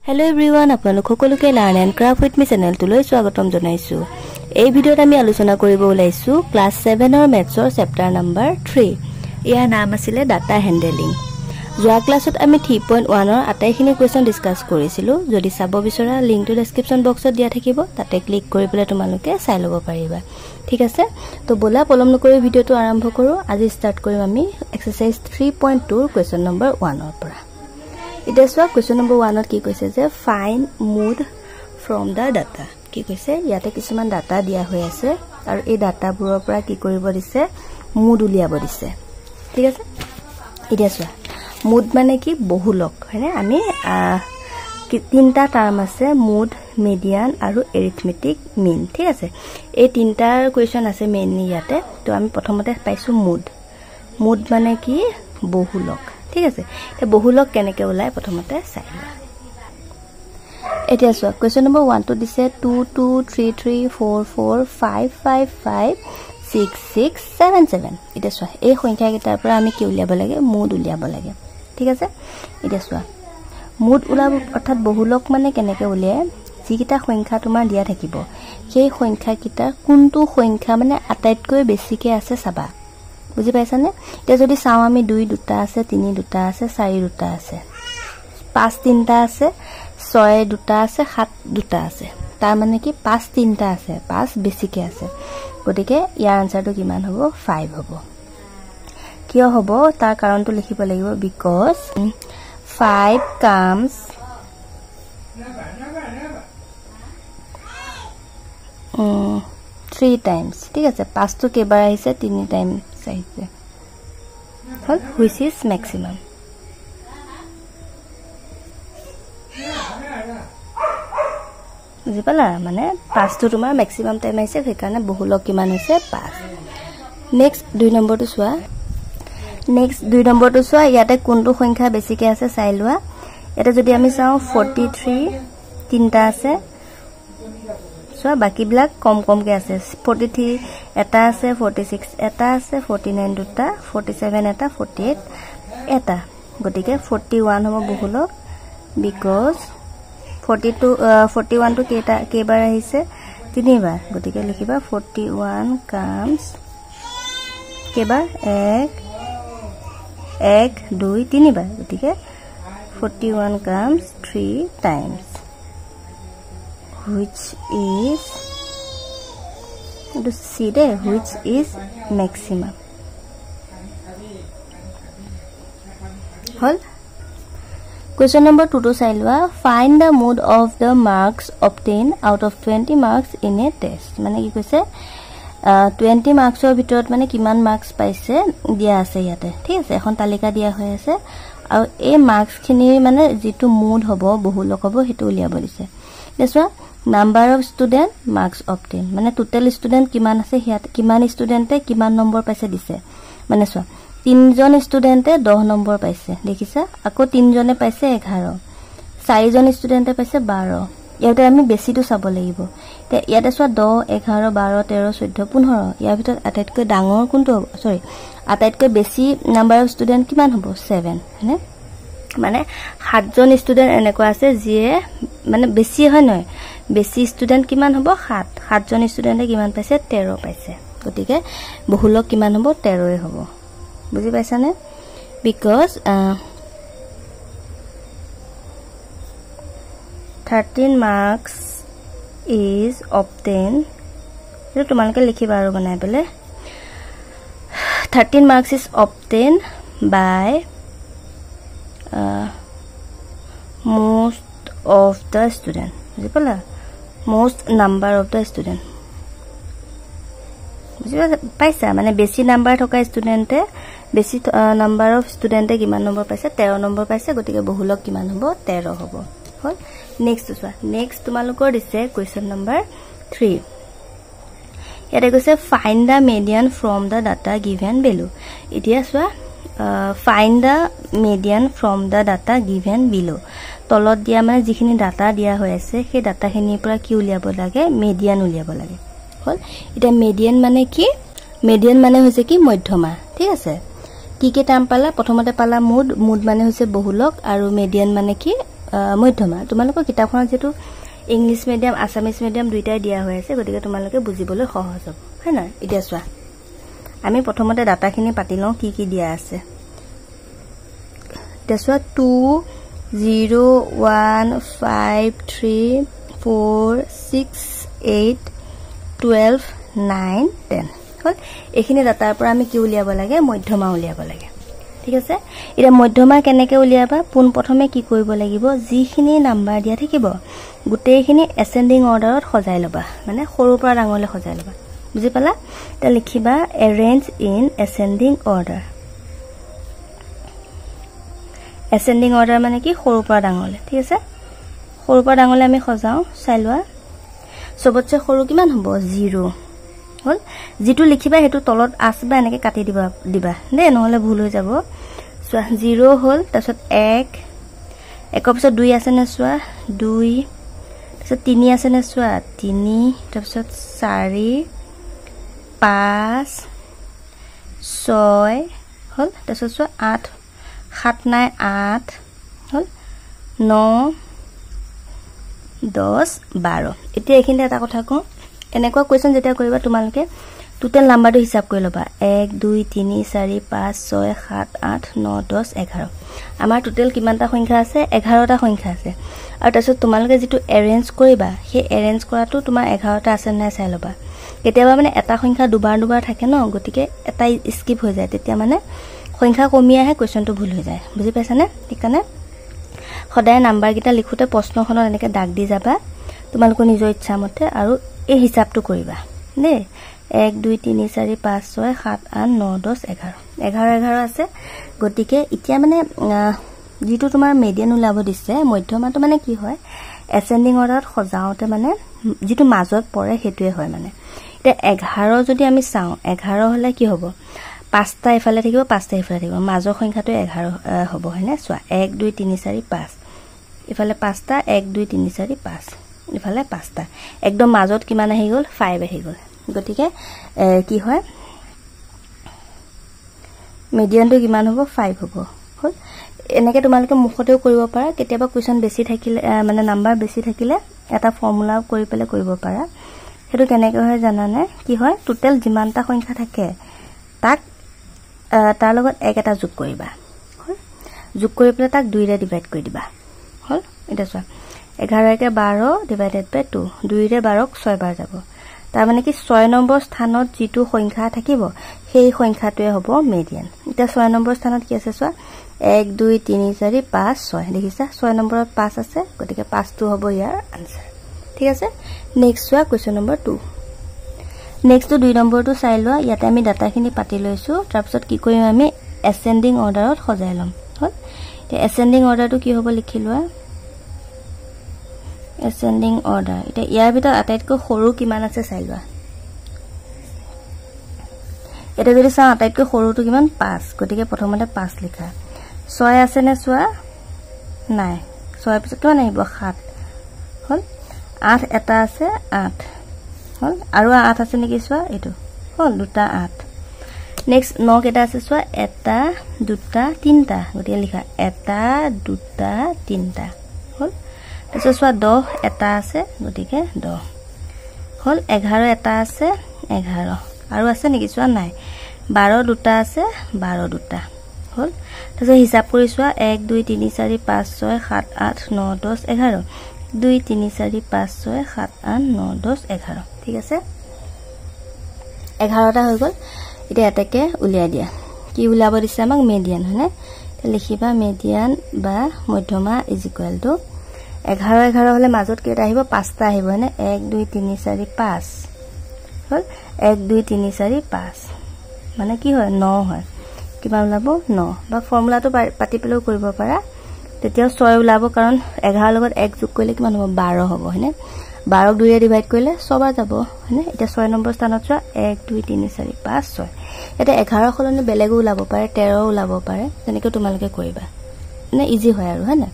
Hello everyone, আপোনালোক সকলোকে learn and craft with মি চেনেলটোলৈ স্বাগতম জনাইছো। এই ভিডিঅ'ত আমি আলোচনা কৰিব ওলাইছো ক্লাছ 7 ৰ মেথছৰ চেপ্টাৰ নম্বৰ 3। ইয়াৰ নাম আছিল ডাটা হেণ্ডেলিং। যোৱা ক্লাছত আমি 3.1 ৰ আটাইখিনি কোৱেশ্চন ডিসকাস কৰিছিলো। যদি চাব বিচৰা লিংকটো ডেসক্ৰিপচন বক্সত দিয়া থাকিব, তাতে ক্লিক কৰি পেলাই তোমালোকে চাই ল'ব পাৰিবা। ঠিক আছে, তো বলা পলম নকৰি ভিডিঅ'টো আৰম্ভ কৰো। আজি ষ্টাৰ্ট কৰিম আমি এক্সাৰসাইজ 3.2 ৰ কোৱেশ্চন নম্বৰ 1 ৰ পৰা। It is what question number 1 কি কৈছে যে find mood from the data কি কৈছে ইয়াতে কিছুমান ডাটা দিয়া হৈ আছে আৰু এই ডাটাবোৰৰ পৰা কি কৰিব দিছে মুড উলিয়াব দিছে। ঠিক আছে, এতিয়া চোৱা মুড মানে কি বহুলক হয়নে। আমি তিনটা টাৰ্ম আছে মুড, মিডিয়ান আৰু এৰিথমেটিক মিন। ঠিক আছে, এই তিনটাৰ কোৱেশ্চন আছে মেইনলি ইয়াতে। তো আমি প্ৰথমতে পাইছো মুড। মুড মানে কি বহুলক। ঠিক আছে, এই বহুলক কেনেকে ওলাই প্ৰথমতে চাই লোৱা। এতিয়া চোৱা কোৱেশ্চন নম্বৰ 1 টো দিছে 2 2 3 3 4 4 5 5 5 6 6 7 7। এতিয়া চোৱা এই সংখ্যা কেইটাৰ পৰা আমি কি উলিয়াব লাগে মুড উলিয়াব লাগে। ঠিক আছে, এতিয়া চোৱা মুড উলাব অৰ্থাৎ বহুলক মানে কেনেকে উলিয়ায় যিকিটা সংখ্যা তোমাৰ দিয়া থাকিব সেই সংখ্যা কিটা কোনটো সংখ্যা মানে আটাইতকৈ বেছিকে আছে চাবা। বুজি পাইছানে? এতিয়া যদি চাও আমি 2 দুটা আছে, 3 দুটা আছে, 4 দুটা আছে, 5 তিনটা আছে, 6 দুটা আছে, 7 দুটা আছে। তাৰ মানে কি 5 তিনটা আছে, 5 বেছিকে আছে। গতিকে ইয়াৰ আনসাৰটো কিমান হ'ব 5 হ'ব। কিয় হ'ব তাৰ কাৰণটো লিখিব লাগিব because 5 comes three times। ঠিক আছে, 5 টো কেইবাৰ আহিছে 3 টাইমছ আহিছে, হল which is maximum। বুজি পালা, মানে 5 টো তোমাৰ ম্যাক্সিমাম টাইম আহিছে, সেইকাৰণে বহুলক কিমান হৈছে 5। নেক্সট 2 নম্বৰটো চোৱা। ইয়াতে কোনটো সংখ্যা বেছিকে আছে চাই লোৱা। ইয়াতে যদি আমি চাও 43 তিনটা আছে, চোৱা বাকি বিলাক কম কমকে আছে। 43 এটা আছে, 46 এটা আছে, 49 দুটা, 47 এটা, 48 এটা। গতিকে 41 হ'ব বহুলক because 41 টো কেইবাৰ আহিছে 3 বাৰ। গতিকে লিখিবা 41 comes কেইবাৰ 1 2 3 বাৰ। গতিকে 41 comes 3 times which is which is maximum। Hall question number 2 to চাই লোৱা। find the mood of the marks obtained out of 20 marks in a test। মানে কি কৈছে 20 মাৰ্কসৰ ভিতৰত মানে কিমান মাৰ্কস পাইছে দিয়া আছে ইয়াতে। ঠিক আছে, এখন তালিকা দিয়া হৈ আছে আৰু এই মাৰ্কস খিনি মানে যেটো মুড হ'ব বহুলক হ'ব হেতু উলিয়াব দিছে। দেখোৱা number of student marks obtained মানে টোটাল ষ্টুডেন্ট কিমান আছে, হিয়াত কিমান ষ্টুডেন্টে কিমান নম্বৰ পাইছে দিছে। মানে চোৱা 3 জন ষ্টুডেন্টে 10 নম্বৰ পাইছে, দেখিছা। আকৌ 3 জনে পাইছে 11, 4 জন ষ্টুডেন্টে পাইছে 12। ইয়াতে আমি বেছিটো চাব লাগিব। তে ইয়াতে চোৱা 10 11 12 13 14 15। ইয়াৰ ভিতৰত আটাইতকৈ ডাঙৰ কোনটো হ'ব, সৰি আটাইতকৈ বেছি নাম্বাৰ অফ ষ্টুডেন্ট কিমান হ'ব 7 হয়নে। মানে 7 জন ষ্টুডেন্ট এনেকুৱা আছে যিয়ে মানে বেছি হয় নহয়, বেছি ষ্টুডেন্ট কিমান হ'ব 7 জন ষ্টুডেন্টে কিমান পাইছে 13 পাইছে। গতিকে বহুলক কিমান হ'ব 13 হ'ব। বুজি পাইছানে? because 13 marks is obtained। এটা তোমালোকে লিখিবা আৰু বনাই পেলে 13 marks is obtained by most of the student। বুজি পালা, most number of the student। বুজি পাইছা, মানে বেছি নাম্বাৰ থকা ষ্টুডেন্টে বেছি নাম্বাৰ অফ ষ্টুডেন্টে কিমান নম্বৰ পাইছে 13 নম্বৰ পাইছে। গতিকে বহুলক কিমান হ'ব 13 হ'ব। হল নেক্সট চোৱা। নেক্সট তোমালোকৰ দিছে কোৱেশ্চন নম্বৰ 3। ইয়াতে কৈছে find da median from da data given বিলো। এতিয়া চোৱা find da median from da data given বিলো। তলত দিয়া মানে যিখিনি ডাটা দিয়া হৈ আছে সেই ডাটাখিনিৰ পৰা কি উলিয়াব লাগে মিডিয়ান উলিয়াব লাগে। হল এটা মিডিয়ান মানে কি, মিডিয়ান মানে হৈছে কি মধ্যমা। ঠিক আছে, কি কি টাৰ্ম পালা? প্ৰথমতে পালা মুড। মুড মানে হৈছে বহুলক আৰু মিডিয়ান মানে কি মধ্যমা তোমালোকৰ কিতাপখনত যেটো ইংলিশ মিডিয়াম আসামিজ মিডিয়াম দুইটাই দিয়া হৈ আছে গতিকে তোমালোকে বুজিবলৈ সহজ হ'ব হয় না এতিয়া চোৱা আমি প্ৰথমতে ডাটাখিনি পাতি লওঁ কি দিয়া আছে এতিয়া চোৱা 2 0 1 5 3 4 6 8 12 9 10 হল এখিনি ডাটাৰ পৰা আমি কি উলিয়াব লাগে মধ্যমা উলিয়াব লাগে ঠিক আছে এটা মধ্যমা কেনেকৈ উলিয়াবা পোন প্ৰথমে কি কৰিব লাগিব যিখিনি নাম্বাৰ দিয়া থাকিব গুটেইখিনি এসেন্ডিং অৰ্ডাৰত সজাই লবা মানে সৰুৰ পৰা ডাঙৰলৈ সজাই লবা বুজি পালা তে লিখিবা arrange in ascending order ascending order মানে কি সৰুৰ পৰা ডাঙৰলৈ ঠিক আছে সৰুৰ পৰা ডাঙৰলৈ আমি সজাও চাই লোৱা সবতছে সৰু কিমান হ'ব 0 হল যেটো লিখিবা হেতু তলত আসবা এনেকে কাটি দিবা দে নহলে ভুল হৈ যাব সোয়া 0 হল তাৰছত 1 একৰ পিছত 2 আছে নে সোয়া 2 তাৰছত 3 আছে নে সোয়া 3 তাৰছত 4 5 6 হল তাৰছত সোয়া 8 7 9 8 হল 9 10 12 এতিয়া এখিনতে এটা কথা কওঁ এনেকুৱা কোৱেশ্চন যেতিয়া কৰিবা তোমালকে টোটাল নাম্বাৰটো হিসাব কৰি লবা 1 2 3 4 5 6 7 8 9 10 11 আমাৰ টোটাল কিমানটা সংখ্যা আছে 11টা সংখ্যা আছে আৰু তাৰছত তোমালকে যেটো অ্যাৰেঞ্জ কৰিবা সেই অ্যাৰেঞ্জ কৰাটো তোমাৰ 11টা আছে নাই চাই লবা কেতিয়াবা মানে এটা সংখ্যা দুবাৰ থাকে ন গতিকে এটা স্কিপ হৈ যায় তেতিয়া মানে সংখ্যা কমি আহে কোৱেশ্চনটো ভুল হৈ যায় বুজি পাইছানে ঠিকানে সদায় নাম্বাৰ কিটা লিখোতে প্ৰশ্নখনত এনেকে দাগ দি যাবা তোমালোকৰ নিজৰ ইচ্ছা মতে আৰু এই হিসাবটো কৰিবা নে 1 2 3 4 5 6 7 8 9 10 11 11 আছে গতিকে এতিয়া মানে যেটো তোমাৰ মিডিয়ান উলাব দিছে মধ্যমাটো মানে কি হয় এসেন্ডিং অৰ্ডাৰত সজাওতে মানে যেটো মাজত পৰে হেতুৱে হয় মানে এটা 11 যদি আমি চাও 11 হলে কি হ'ব পাঁচটা ইফালে থাকিব পাঁচটা ইফালে থাকিব মাজৰ সংখ্যাটো 11 হ'ব হয়নে চোৱা 1 2 3 4 5 ইফালে পাঁচটা 1 2 3 4 5 ইফালে পাঁচটা একদম মাজত কিমান আহি গল 5 আহি গল গতিকে কি হয় মিডিয়ানটো কিমান হ'ব 5 হ'ব হল এনেকে তোমালকে মুখতেও কৰিব পাৰা কেতিয়াবা কোৱেশ্চন বেছি থাকিলে মানে নাম্বাৰ বেছি থাকিলে এটা ফৰ্মুলা কৰি পেলে কৰিব পাৰা হেতু কেনেকৈ হয় জানানে কি হয় টোটাল যিমানটা সংখ্যা থাকে তাক তাৰ লগত এক এটা যোগ কৰিবা হল যোগ কৰি পেলে তাক 2 ৰে ডিভাইড কৰি দিবা হল এটা চোৱা 11 কে 12 ডিভাইডেড বাই 2 2 ৰে 12 ক 6 বাৰ যাব তাৰ মানে কি 6 নম্বৰ স্থানত যেটো সংখ্যা থাকিব সেই সংখ্যাটোৱে হ'ব মিডিয়ান এটা 6 নম্বৰ স্থানত কি আছে চোৱা 1 2 3 4 5 6 দেখিছা 6 নম্বৰত 5 আছে গতিকে 5 টো হ'ব ইয়াৰ আনসাৰ ঠিক আছে নেক্সট চোৱা কোৱেশ্চন নম্বৰ 2 নেক্সট 2 নম্বৰটো চাই লোৱা ইয়াতে আমি ডাটাখিনি পাতি লৈছো তাৰ পিছত কি কৰিম আমি এসেন্ডিং অৰ্ডাৰত সজাই লম হল তে এসেন্ডিং অৰ্ডাৰটো কি হ'ব লিখি লোৱা এসেন্ডিং অৰ্ডাৰ এটা ইয়াৰ ভিতৰত আটাইতকৈ সৰু কিমান আছে চাই লোৱা এটা যদি চাও আটাইতকৈ সৰুটো কিমান 5 গতিকে প্ৰথমতে 5 লিখা 6 আছে নে চোৱা নাই 6 পিছত কিমান আহিব 7 হল 8 এটা আছে 8 হল আৰু 8 আছে নেকি চোৱা এটো হল দুটা 8 নেক্সট 9 কেটা আছে চোৱা এটা দুটা তিনটা গতিকে লিখা এটা দুটা তিনটা হল তাৰছত চোৱা 10 এটা আছে গতিকে 10 হল 11 এটা আছে 11 আৰু আছে নেকি চোৱা নাই 12 দুটা আছে 12 দুটা হল তাৰছত হিসাব কৰি চোৱা 1 2 3 4 5 6 7 8 9 10 11 2 3 4 5 6 7 8 9 10 11 ঠিক আছে 11টা হৈ গল এতিয়া এটাকে উলিয়াই দিয়া কি উলাব দিছে আমাক মিডিয়ান হয়নে লিখিবা মিডিয়ান বা মধ্যমা ইজ ইকুৱেল টু 11 11 হলে মাজত কেটা আহিব পাঁচটা আহিব হয়নে 1 2 3 4 5 হল 1 2 3 4 5 মানে কি হয় 9 হয় কিমান ওলাব 9 বা ফৰ্মুলাটো পাতি পেলেও কৰিব পাৰা তেতিয়া 6 ওলাব কাৰণ 11 লগত 1 যোগ কৰিলে কিমান হ'ব 12 হ'ব হয়নে 12 ক 2 ৰে ডিভাইড কৰিলে 6 বাৰ যাব হয়নে এটা 6 নম্বৰ স্থানত চোৱা 1 2 3 4 5 6 এটা 11 খলনি বেলেগ ওলাব পাৰে 13 ওলাব পাৰে তেনেকৈ তোমালকে কৰিবা মানে ইজি হয় আৰু হয়নে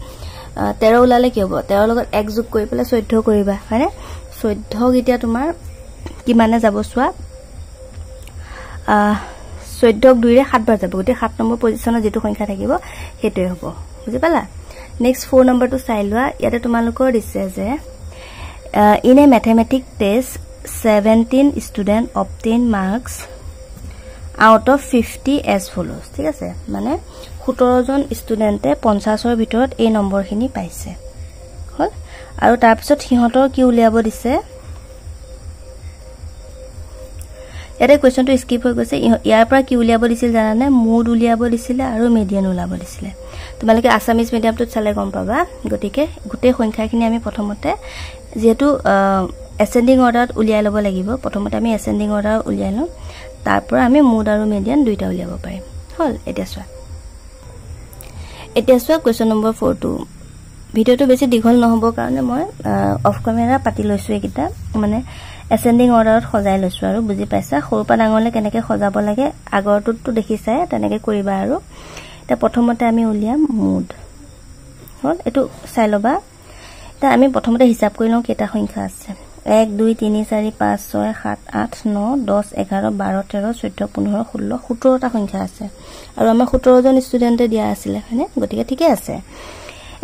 13 ওলালে কি হ'ব 13 লগত 1 যোগ কৰি পেলে 14 কৰিবা হয়নে 14 গিতিয়া তোমাৰ কিমানে যাব চোৱা 14 ক 2 ৰে 7 বাৰ যাব গতি 7 নম্বৰ পজিশনত যেটো সংখ্যা থাকিব হেতুৱে হ'ব বুজি পালা নেক্সট 4 নম্বৰটো চাই লোৱা ইয়াতে তোমালোকৰ দিছে যে in a mathematics test 17 student obtain marks out of 50 as follows ঠিক আছে মানে 17 জন ষ্টুডেন্টে 50 ৰ ভিতৰত এই নম্বৰখিনি পাইছে হল আৰু তাৰ পিছত সিহঁতৰ কি উলিয়াব দিছে এটা কোৱেশ্চনটো স্কিপ হৈ গৈছে ইয়াৰ পৰা কি উলিয়াব দিছিল জানানে মুড উলিয়াব দিছিল আৰু মিডিয়ান উলিয়াব দিছিল তোমালোকে আসামিজ মিডিয়ামটো চালে গম পাবা গতিকে গুটে সংখ্যাখিনি আমি প্ৰথমতে যেহেতু এসেন্ডিং অৰ্ডাৰত উলিয়াই ল'ব লাগিব প্ৰথমতে আমি এসেন্ডিং অৰ্ডাৰ উলিয়াই লম তাৰ পৰা আমি মুড আৰু মিডিয়ান দুইটা উলিয়াব পাৰিম হল এতিয়া চোৱা কোৱেশ্চন নম্বৰ 42 ভিডিওটো বেছি দীঘল নহব কাৰণে মই অফ ক্যামেৰা পাতি লৈছো এইকিটা মানে এসেন্ডিং অৰ্ডাৰত সজাই লৈছো আৰু বুজি পাইছা সৰু পা ডাঙৰলে কেনেকৈ সজাব লাগে আগৰটোটো দেখিছাই তেনেকৈ কৰিবা আৰু এটা প্ৰথমতে আমি উলিয়াম মুড হল এটো চাই লবা তা আমি প্ৰথমতে হিসাব কৰি লওঁ কেটা সংখ্যা আছে 1 2 3 4 5 6 7 8 9 10 11 12 13 14 15 16 17টা সংখ্যা আছে আৰু আমাৰ 17 জন ষ্টুডেন্টে দিয়া আছিল হয়নে গতিকে ঠিকে আছে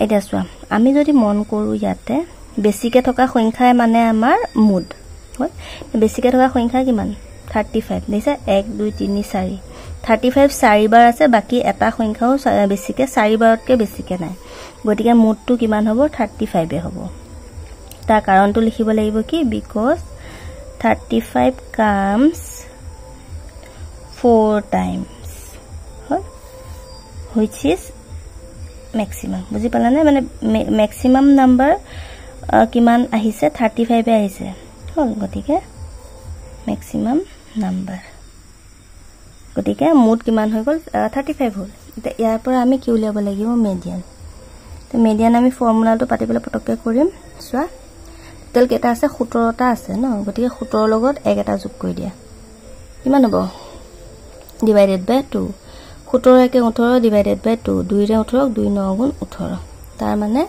এটা চোৱা আমি যদি মন কৰো ইয়াতে বেছিকে থকা সংখ্যাই মানে আমাৰ মুড হল বেছিকে থকা সংখ্যা কিমান 35 দিছে 1 2 3 4 35 4 বাৰ আছে বাকি এটা সংখ্যাও বেছিকে 4 বাৰতকে বেছিকে নাই গতিকে মুডটো কিমান হ'ব 35 এ হ'ব তাৰ কাৰণটো লিখিব লাগিব কি because 35 comes 4 times which is maximum বুজি পালানে মানে maximum number কিমান আহিছে 35 এ আহিছে হল গতিকে maximum number গতিকে মুড কিমান হৈ গল 35 হল এতিয়া ইয়াৰ পৰা আমি কি উলিয়াব লাগিব মিডিয়ান তো মিডিয়ান আমি ফৰ্মুলাটো পাতিবলৈ পটককে কৰিম চোৱা টোটাল কেটা আছে 17টা আছে ন গতিকে 17 লগত এক এটা যোগ কৰি দিয়া কিমান হ'ব ডিভাইডেড বাই 2 17 একে 18 ডিভাইডেড বাই 2 2 ৰে 18 2 9 গুণ 18 তাৰ মানে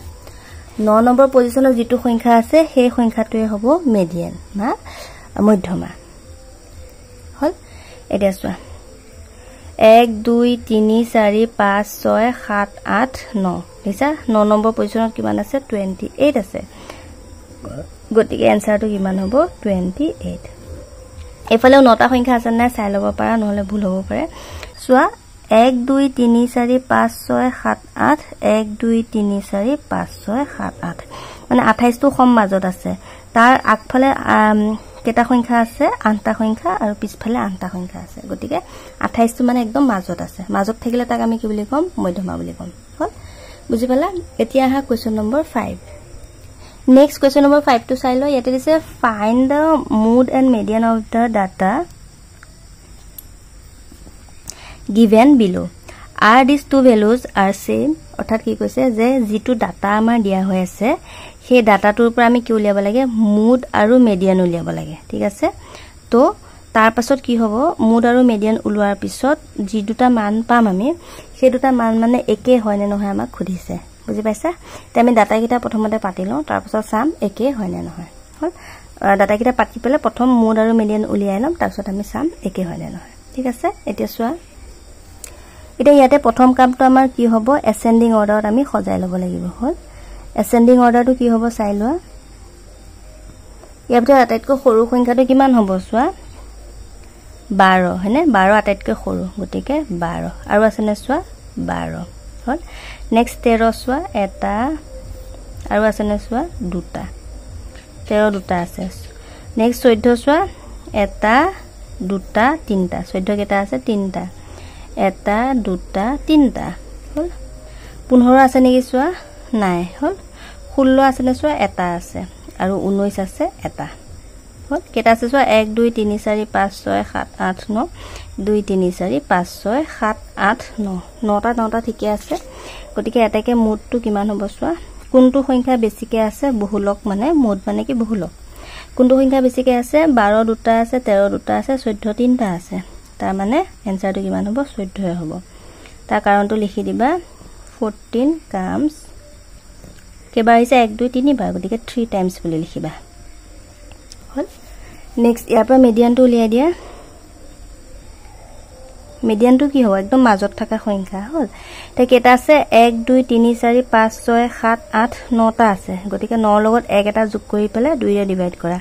9 নম্বৰ পজিশনত যেটো সংখ্যা আছে সেই সংখ্যাটোৱে হ'ব মিডিয়ান না মধ্যমা হল এতিয়া চোৱা 1 2 3 4 5 6 7 8 9 দিছা 9 নম্বৰ পজিশনত কিমান আছে 28 আছে গতিকে এনসাৰটো কিমান হ'ব 28 এফালে 9টা সংখ্যা আছে না চাই ল'ব পাৰা নহলে ভুল হ'ব পাৰে চোৱা 1 2 3 4 5 6 7 8 1 2 3 4 5 6 7 8 মানে 28 টো সম মাজত আছে তাৰ আগফালে কেটা সংখ্যা আছে 8টা সংখ্যা আৰু পিছফালে 8টা সংখ্যা আছে গতিকে 28 টো মানে একদম মাজত আছে মাজত থাকিলে তাক আমি কি বুলি কম মধ্যমা বুলি কম হল বুজি পালা এতিয়া আহা question number 5 Next question number 5 to silo yet it is a find the mood and median of the data given below are these two values are same অর্থাৎ কি কৈছে যে যেটো ডাটা আমাৰ দিয়া হৈ আছে সেই ডাটাটোৰ পৰা আমি কি উলিয়াব লাগে মুড আৰু মিডিয়ান উলিয়াব লাগে ঠিক আছে তো তাৰ পাছত কি হ'ব মুড আৰু মিডিয়ান উলোৱাৰ পিছত যি দুটা মান পাম আমি সেই দুটা মান মানে একে হয় নে নহয় আমাক খুদিছে বুজি পাইছা তে আমি ডাটা কিটা প্ৰথমতে পাতি লওঁ তাৰ পাছত সাম একে হয় নে নহয় হল ডাটা কিটা পাতি পেলে প্ৰথম মুড আৰু মিডিয়ান উলিয়াই লম তাৰ পাছত আমি সাম একে হয় নে নহয় ঠিক আছে এতিয়া চোৱা এটা ইয়াতে প্ৰথম কামটো আমাৰ কি হ'ব এসেন্ডিং অৰ্ডাৰত আমি সজাই ল'ব লাগিব হল এসেন্ডিং অৰ্ডাৰটো কি হ'ব চাই লোৱা ইয়াতে আটাইতকৈ সৰু সংখ্যাটো কিমান হ'ব চোৱা 12 হয়নে 12 আটাইতকৈ সৰু গতিকে 12 আৰু আছে নে চোৱা 12 হল নেক্সট 13 চোৱা এটা আৰু আছে নে চোৱা দুটা 13 দুটা আছে নেক্সট 14 চোৱা এটা দুটা তিনটা 14 কেটা আছে তিনটা এটা দুটা তিনটা হল 15 আছে নেকি চোৱা নাই হল 16 আছে নে চোৱা এটা আছে আৰু 19 আছে এটা হল কেটা আছে চোৱা 1 2 3 4 5 6 7 8 9 2 3 4 5 6 7 8 9 9টা ঠিকে আছে গতিকে এটাকে মুডটো কিমান হ'ব চোৱা কোনটো সংখ্যা বেছিকে আছে বহুলক মানে মুড মানে কি বহুলক কোনটো সংখ্যা বেছিকে আছে 12 দুটা আছে 13 দুটা আছে 14 তিনটা আছে তাৰ মানে এনসাৰটো কিমান হ'ব 14 হ'ব তাৰ কাৰণটো লিখি দিবা 14 comes কেবাৰ হৈছে 1 2 3 বাৰ গতিকে 3 টাইমছ বুলি লিখিবা হল নেক্সট ইয়াৰ পৰা মিডিয়ানটো উলিয়াই দিয়া মিডিয়ানটো কি হ'ব একদম মাজত থকা সংখ্যা হল তে কেটা আছে 1 2 3 4 5 6 7 8 9টা আছে গতিকে 9 লগত 1 এটা যোগ কৰি পেলে 2 ৰে ডিভাইড কৰা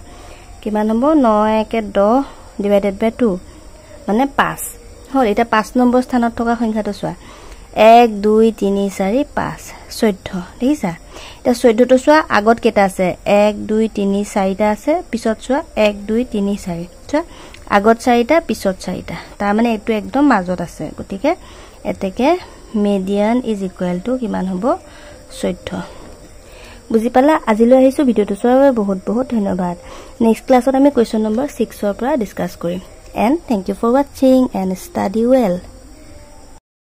কিমান হ'ব 9 1 10 ডিভাইডেড বাই 2 মানে 5 হল এটা 5 নম্বৰ স্থানত থকা সংখ্যাটো চোৱা 1 2 3 4 5 14 দেখিছা এটা 14 টো চোৱা আগত কেটা আছে 1 2 3 4টা আছে পিছত চোৱা 1 2 3 4 চোৱা আগত 4টা পিছত 4টা তাৰ মানে এটো একদম মাজত আছে গতিকে এতেকে মিডিয়ান ইজ ইকুৱেল টু কিমান হ'ব 14 বুজি পালা আজিলৈ আহিছো ভিডিওটো চোৱাৰ বাবে বহুত বহুত ধন্যবাদ নেক্সট ক্লাছত আমি কোৱেশ্চন নম্বৰ 6 ৰ পৰা ডিসকাস কৰিম and thank you for watching and study well